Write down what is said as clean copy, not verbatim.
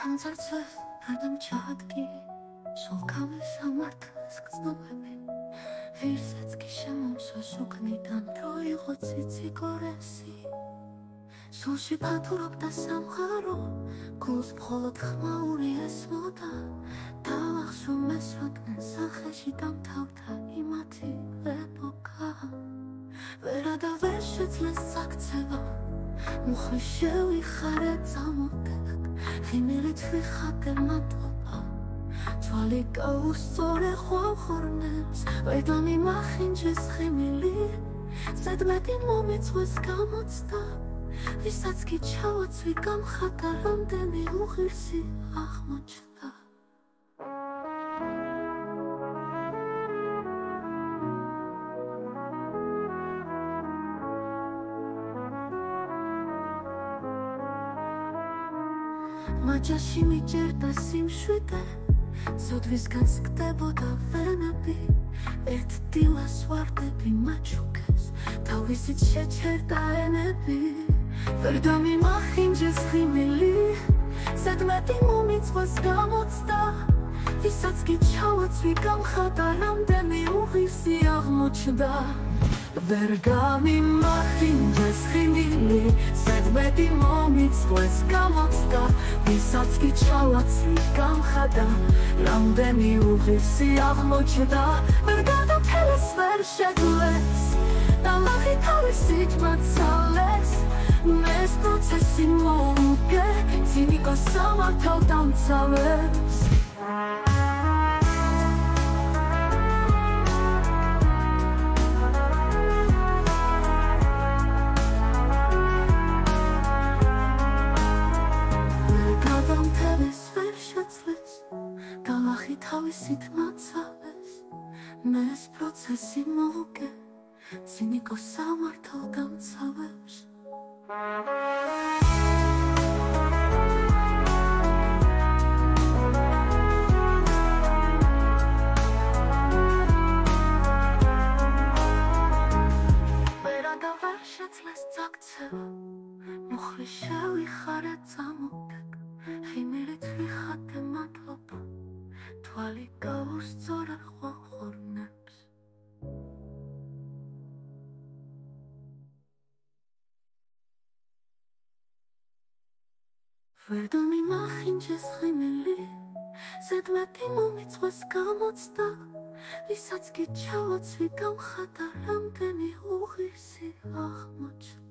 განძარცვეს ადამ ჩადგი სულ გამესამართლეს გრძნობები ვირსაც კი შემომსვეს უკნიდან რო იყო ციციკორესი სულში პათურობდა სამყარო გულს მხოლოდ ხმაური ესმოდა დავახსოვ მესვადგენ სახეში დამთავრდა იმათი ეპოქა ვერა და ვერ შეძლეს საქცევა მუხლი შევიხარე წამოდეხ ღიმილით ვიხატე მატობა თვალი გაუსწორე ხვალხორნებს ვერ დამიმახინჯეს ღიმილი ზედმეტი მომეწვეს გამოცდა ვისაც კი ჩავაცვი გამხატა რამდენი უღირსი აღმოჩნდა მაჯაში მიჯერდა სიმშვიდე ცოდვისგან სკდებოდა ვენები ერთ დილას ვარდები მაჩუქეს თავისით შეჩერდა ენები ვერ დამიმახინჯეს ღიმილი ზედმეტი მომიწვეს გამოცდა ვისაც კი ჩავაცვი გამხატა რამდენი უღირსი აღმოჩნდა ვერ გამიმახინჯეს ღიმილი ზედმეტი მომიწვეს გამოცდა ვისაც კი ჩავაცვი გამხატა რამდენი უღირსი აღმოჩნდა ვერ გადაფერეს ვერ შეძლეს დალაღი თავისით მაცალეს მეს პროცესი მოუგე ცინიკოს სამართავ დამცავებს დალაღი თავისით მაცალეს მეს პროცესი მოუგე ცინიკოს სამართავ დამცავებს ვერა და ვერ შეძლეს წაქცევა მუხლი შევიხარე წამოდეკ ღიმილით ვიხატე მადლობა თვალი გაუსწორე ხვალხორნებს ვერ დამიმახინჯეს ღიმილი ზედმეტი მომიწვეს გამოცდა ვისაც კი ჩავაცვი გამხატა რამდენი უღირსი აღმოჩნდა